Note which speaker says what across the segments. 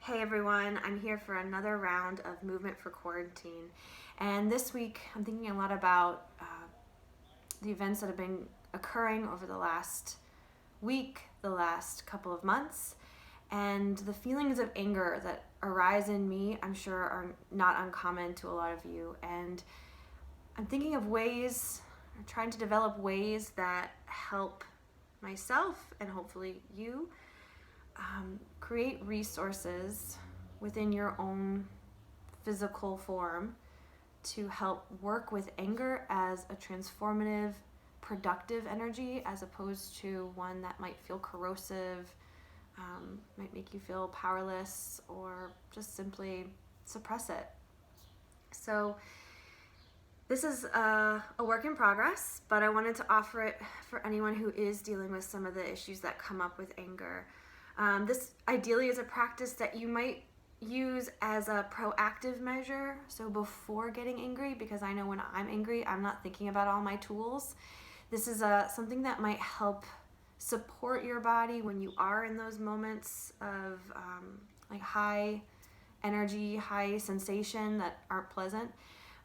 Speaker 1: Hey everyone, I'm here for another round of movement for quarantine. And this week I'm thinking a lot about the events that have been occurring over the last week, the last couple of months, and the feelings of anger that arise in me, I'm sure are not uncommon to a lot of you. And I'm thinking of ways, or trying to develop ways that help myself and hopefully you create resources within your own physical form to help work with anger as a transformative, productive energy as opposed to one that might feel corrosive, might make you feel powerless, or just simply suppress it. So this is a work in progress, but I wanted to offer it for anyone who is dealing with some of the issues that come up with anger. This ideally is a practice that you might use as a proactive measure, so before getting angry, because I know when I'm angry, I'm not thinking about all my tools. This is something that might help support your body when you are in those moments of like high energy, high sensation that aren't pleasant,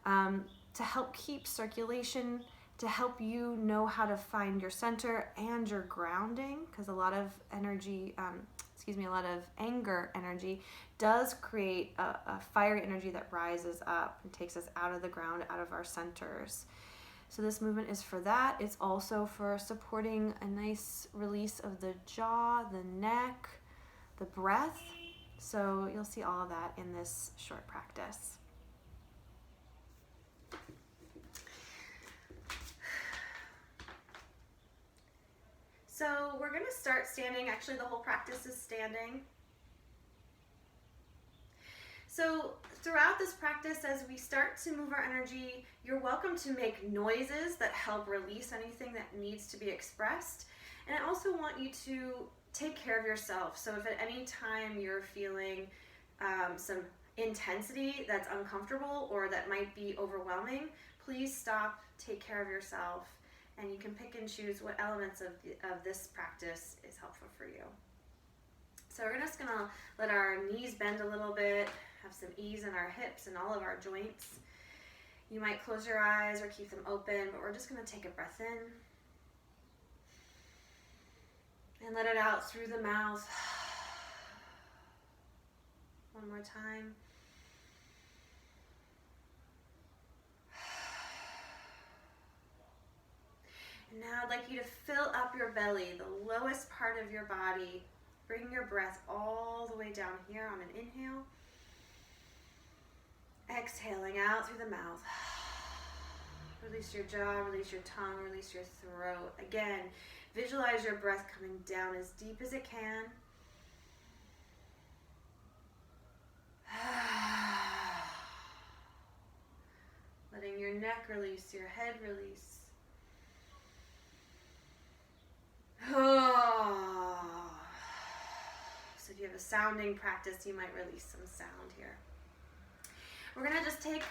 Speaker 1: to help keep circulation, to help you know how to find your center and your grounding, because a lot of energy, a lot of anger energy does create a fiery energy that rises up and takes us out of the ground, out of our centers. So this movement is for that. It's also for supporting a nice release of the jaw, the neck, the breath. So you'll see all of that in this short practice. So we're going to start standing. Actually, the whole practice is standing. So throughout this practice, as we start to move our energy, you're welcome to make noises that help release anything that needs to be expressed. And I also want you to take care of yourself. So if at any time you're feeling some intensity that's uncomfortable or that might be overwhelming, please stop, take care of yourself. And you can pick and choose what elements of this practice is helpful for you. So we're just gonna let our knees bend a little bit, have some ease in our hips and all of our joints. You might close your eyes or keep them open, but we're just gonna take a breath in and let it out through the mouth. One more time. And now I'd like you to fill up your belly, the lowest part of your body. Bring your breath all the way down here on an inhale. Exhaling out through the mouth. Release your jaw, release your tongue, release your throat. Again, visualize your breath coming down as deep as it can. Letting your neck release, your head release. So if you have a sounding practice, you might release some sound here. We're going to just take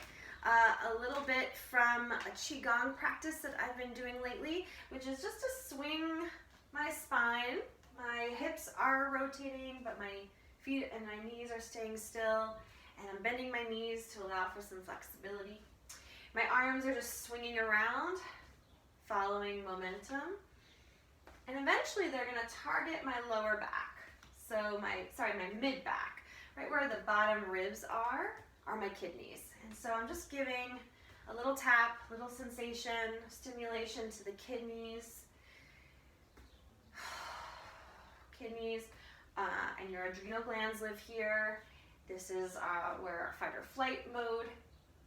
Speaker 1: a little bit from a Qigong practice that I've been doing lately, which is just to swing my spine. My hips are rotating, but my feet and my knees are staying still, and I'm bending my knees to allow for some flexibility. My arms are just swinging around, following momentum. And eventually they're going to target my lower back. So my mid back. Right where the bottom ribs are my kidneys. And so I'm just giving a little tap, little sensation, stimulation to the kidneys. Kidneys and your adrenal glands live here. This is where our fight or flight mode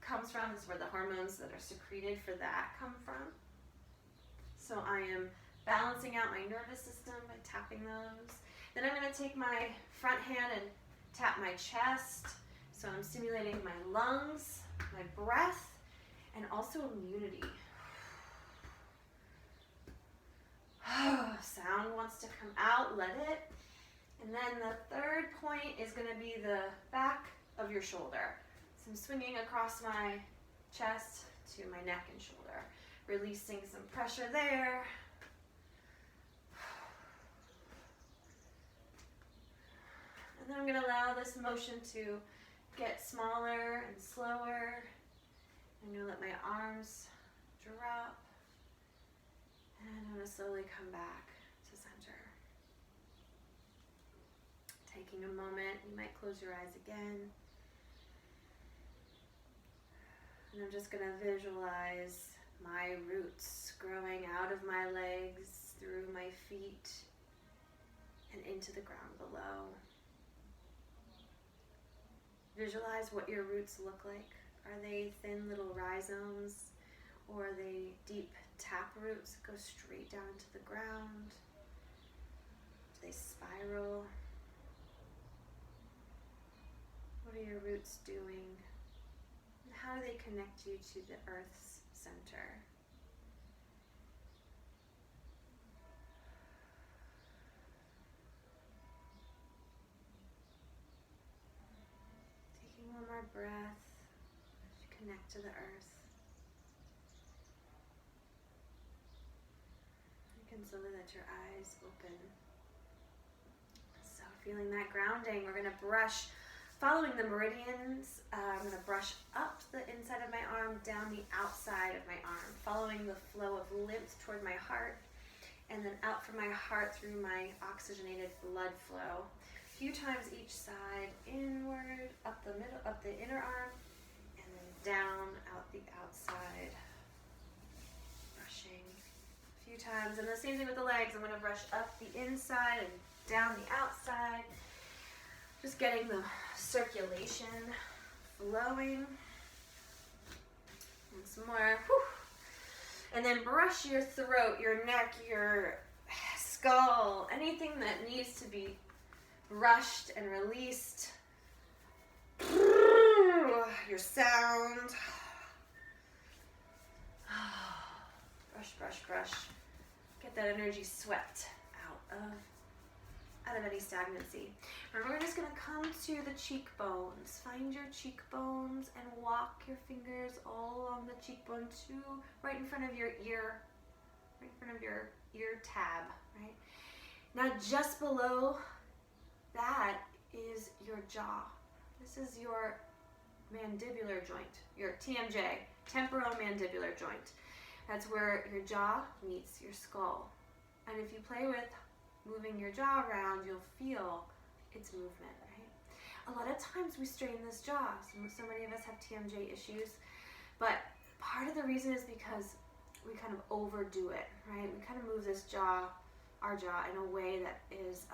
Speaker 1: comes from. This is where the hormones that are secreted for that come from. So I am balancing out my nervous system by tapping those. Then I'm going to take my front hand and tap my chest. So I'm stimulating my lungs, my breath, and also immunity. Sound wants to come out, let it. And then the third point is going to be the back of your shoulder. So I'm swinging across my chest to my neck and shoulder, releasing some pressure there. And then I'm going to allow this motion to get smaller and slower. I'm going to let my arms drop. And I'm going to slowly come back to center. Taking a moment, you might close your eyes again. And I'm just going to visualize my roots growing out of my legs, through my feet, and into the ground below. Visualize what your roots look like. Are they thin little rhizomes, or are they deep tap roots that go straight down into the ground? Do they spiral? What are your roots doing? And how do they connect you to the earth's center? Taking one more breath as you connect to the earth. You can slowly let your eyes open. So feeling that grounding, we're going to brush, following the meridians. I'm going to brush up the inside of my arm, down the outside of my arm, following the flow of lymph toward my heart, and then out from my heart through my oxygenated blood flow. A few times each side, inward, up the middle, up the inner arm, and then down, out the outside. Brushing a few times, and the same thing with the legs. I'm going to brush up the inside and down the outside. Just getting the circulation flowing. And some more. Whew. And then brush your throat, your neck, your skull, anything that needs to be brushed and released. Your sound. Brush, brush, brush. Get that energy swept out of any stagnancy. Remember, we're just going to come to the cheekbones. Find your cheekbones and walk your fingers all along the cheekbone to right in front of your ear, right in front of your ear tab, right? Now, just below that is your jaw. This is your mandibular joint, your TMJ, temporomandibular joint. That's where your jaw meets your skull. And if you play with moving your jaw around, you'll feel its movement, right? A lot of times we strain this jaw. So many of us have TMJ issues, but part of the reason is because we kind of overdo it, right? We kind of move this jaw, our jaw, in a way that is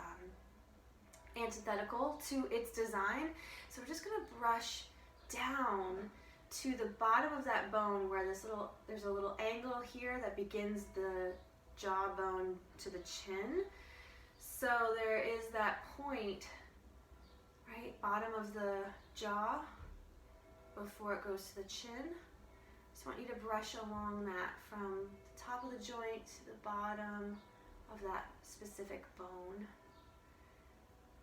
Speaker 1: antithetical to its design. So we're just going to brush down to the bottom of that bone where there's a little angle here that begins the jawbone to the chin. So there is that point, right, bottom of the jaw before it goes to the chin. Just want you to brush along that from the top of the joint to the bottom of that specific bone.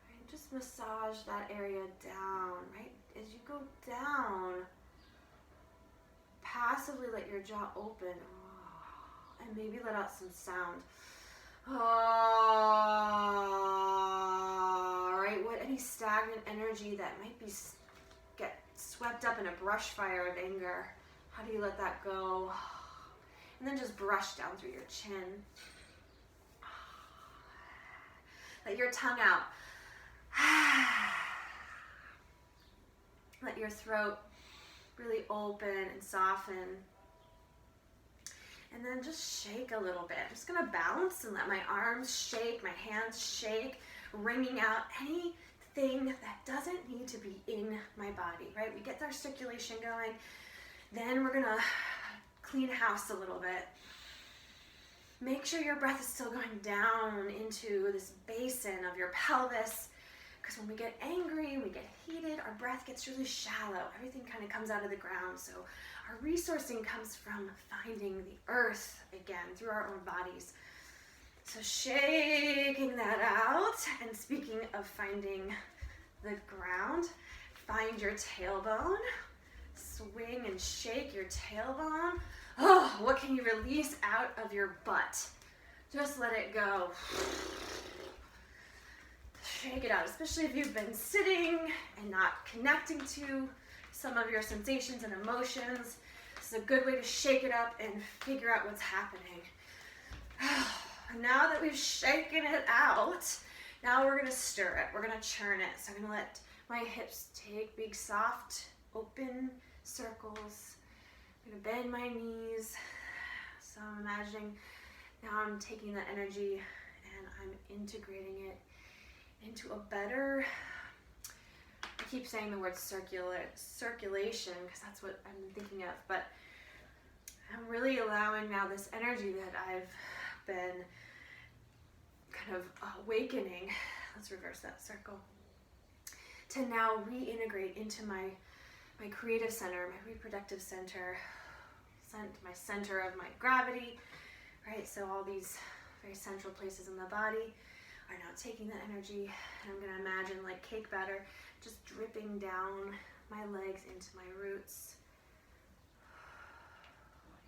Speaker 1: Right, just massage that area down, right? As you go down, passively let your jaw open, and maybe let out some sound. Right, what any stagnant energy that might be get swept up in a brush fire of anger, how do you let that go? And then just brush down through your chin. Let your tongue out. Let your throat really open and soften. And then just shake a little bit. I'm just going to bounce and let my arms shake, my hands shake, wringing out anything that doesn't need to be in my body, right? We get our circulation going. Then we're going to clean house a little bit. Make sure your breath is still going down into this basin of your pelvis, because when we get angry, we get heated, our breath gets really shallow. Everything kind of comes out of the ground. So our resourcing comes from finding the earth again through our own bodies. So shaking that out, and speaking of finding the ground, find your tailbone. Swing and shake your tailbone. Oh, what can you release out of your butt? Just let it go. shake it out, especially if you've been sitting and not connecting to some of your sensations and emotions. This is a good way to shake it up and figure out what's happening. Now that we've shaken it out, now we're gonna stir it. We're gonna churn it. So I'm gonna let my hips take big, soft, open circles. I'm gonna bend my knees. So I'm imagining now I'm taking that energy and I'm integrating it into a better, I keep saying the word circulation because that's what I'm thinking of, but I'm really allowing now this energy that I've been kind of awakening, let's reverse that circle, to now reintegrate into my creative center, my reproductive center, my center of my gravity, right? So all these very central places in the body are now taking that energy, and I'm gonna imagine like cake batter just dripping down my legs into my roots.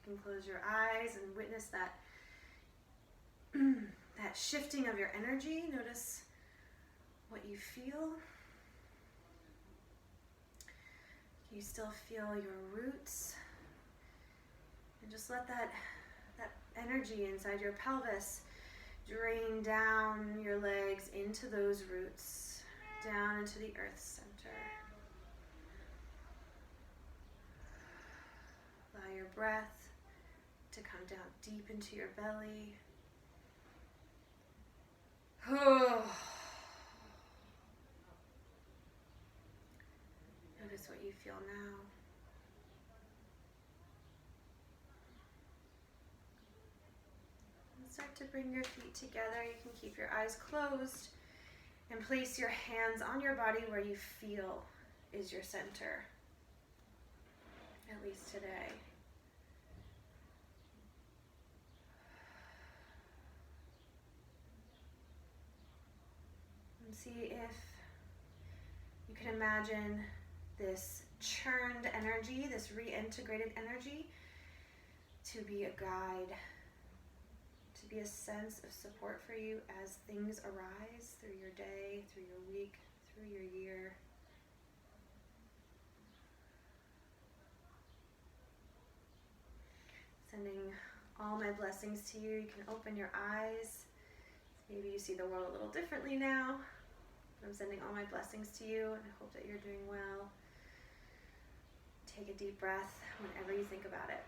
Speaker 1: You can close your eyes and witness that that shifting of your energy. Notice what you feel. You still feel your roots, and just let that energy inside your pelvis drain down your legs into those roots, down into the earth center. Allow your breath to come down deep into your belly. Notice what you feel now. And start to bring your feet together. You can keep your eyes closed and place your hands on your body where you feel is your center, at least today. And see if you can imagine this churned energy, this reintegrated energy, to be a guide, to be a sense of support for you as things arise through your day, through your week, through your year. Sending all my blessings to you. You can open your eyes. Maybe you see the world a little differently now. I'm sending all my blessings to you, and I hope that you're doing well. Take a deep breath whenever you think about it.